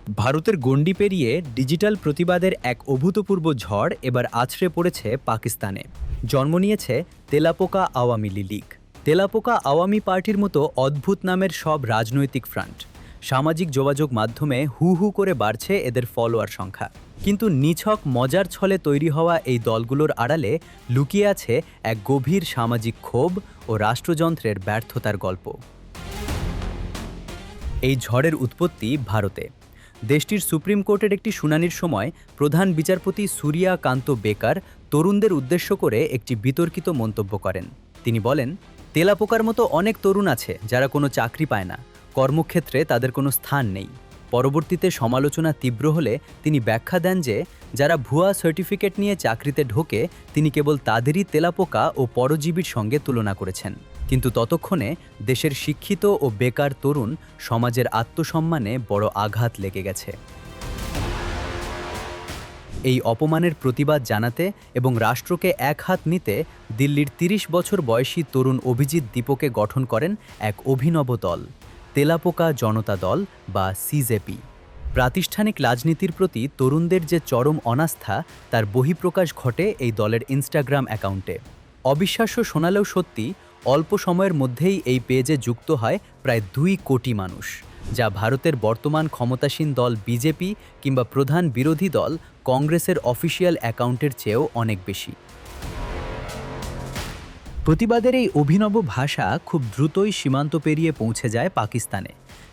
ভারতের গণ্ডি পেরিয়ে ডিজিটাল প্রতিবাদের এক অভূতপূর্ব ঝড় এবার আছড়ে পড়েছে পাকিস্তানে। জন্ম নিয়েছে তেলাপোকা আওয়ামী লীগ। তেলাপোকা আওয়ামী পার্টির মতো অদ্ভুত নামের সব রাজনৈতিক ফ্রন্ট। সামাজিক যোগাযোগ মাধ্যমে হু হু করে বাড়ছে এদের ফলোয়ার সংখ্যা। কিন্তু নিছক মজার ছলে তৈরি হওয়া এই দলগুলোর আড়ালে লুকিয়ে আছে এক গভীর সামাজিক ক্ষোভ ও রাষ্ট্রযন্ত্রের ব্যর্থতার গল্প। এই ঝড়ের উৎপত্তি ভারতে। দেশটির সুপ্রিম কোর্টের একটি শুনানির সময় প্রধান বিচারপতি সূর্যা কান্ত বেকার তরুণদের উদ্দেশ্য করে একটি বিতর্কিত মন্তব্য করেন। তিনি বলেন, তেলাপোকার মতো অনেক তরুণ আছে যারা কোনো চাকরি পায় না, কর্মক্ষেত্রে তাদের কোনো স্থান নেই। পরবর্তীতে সমালোচনা তীব্র হলে তিনি ব্যাখ্যা দেন যে যারা ভুয়া সার্টিফিকেট নিয়ে চাকরিতে ঢোকে তিনি কেবল তাদেরই তেলাপোকা ও পরজীবীর সঙ্গে তুলনা করেছেন। কিন্তু ততক্ষণে দেশের শিক্ষিত ও বেকার তরুণ সমাজের আত্মসম্মানে বড় আঘাত লেগে গেছে। এই অপমানের প্রতিবাদ জানাতে এবং রাষ্ট্রকে এক হাত নিতে দিল্লির ৩০ বছর বয়সী তরুণ অভিজিৎ দীপকে গঠন করেন এক অভিনব দল, তেলাপোকা জনতা দল বা সিজেপি। প্রাতিষ্ঠানিক রাজনীতির প্রতি তরুণদের যে চরম অনাস্থা তার বহিঃপ্রকাশ ঘটে এই দলের ইনস্টাগ্রাম অ্যাকাউন্টে। অবিশ্বাস্য শোনালেও সত্যি, অল্প সময়ের মধ্যেই এই পেজে যুক্ত হয় প্রায় ২ কোটি মানুষ, যা ভারতের বর্তমান ক্ষমতাসীন দল বিজেপি কিংবা প্রধান বিরোধী দল কংগ্রেসের অফিসিয়াল অ্যাকাউন্টের চেয়েও অনেক বেশি। প্রতিবাদের এই অভিনব ভাষা খুব দ্রুতই সীমান্ত পেরিয়ে পৌঁছে যায় পাকিস্তানে।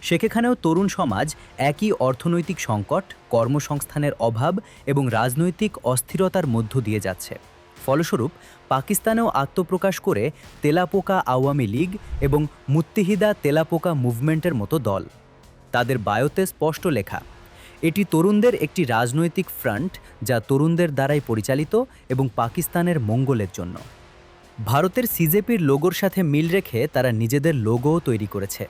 সেখানেও তরুণ সমাজ একই অর্থনৈতিক সংকট, কর্মসংস্থানের অভাব এবং রাজনৈতিক অস্থিরতার মধ্য দিয়ে যাচ্ছে। ফলস্বরূপ পাকিস্তানেও আত্মপ্রকাশ করে তেলাপোকা আওয়ামী লীগ এবং মুত্তেহিদা তেলাপোকা মুভমেন্টের মতো দল। তাদের বায়োতে স্পষ্ট লেখা, এটি তরুণদের একটি রাজনৈতিক ফ্রন্ট যা তরুণদের দ্বারাই পরিচালিত এবং পাকিস্তানের মঙ্গলের জন্য। ভারতের সিজেপির লোগোর সাথে মিল রেখে তারা নিজেদের লোগোও তৈরি করেছে।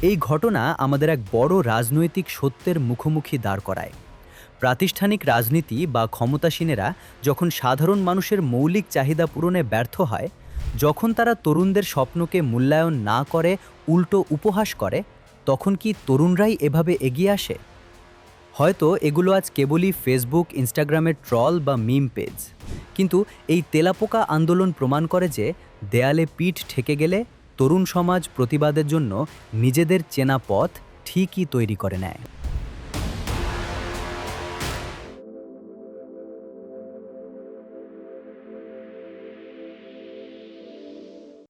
এই ঘটনা আমাদের এক বড় রাজনৈতিক সত্যের মুখোমুখি দাঁড় করায়। প্রাতিষ্ঠানিক রাজনীতি বা ক্ষমতাসীনেরা যখন সাধারণ মানুষের মৌলিক চাহিদা পূরণে ব্যর্থ হয়, যখন তারা তরুণদের স্বপ্নকে মূল্যায়ন না করে উল্টো উপহাস করে, তখন কি তরুণরাই এভাবে এগিয়ে আসে? হয়তো এগুলো আজ কেবলই ফেসবুক, ইনস্টাগ্রামের ট্রল বা মিম পেজ, কিন্তু এই তেলাপোকা আন্দোলন প্রমাণ করে যে দেয়ালে পিঠ ঠেকে গেলে তরুণ সমাজ প্রতিবাদের জন্য নিজেদের চেনা পথ ঠিকই তৈরি করে নেয়।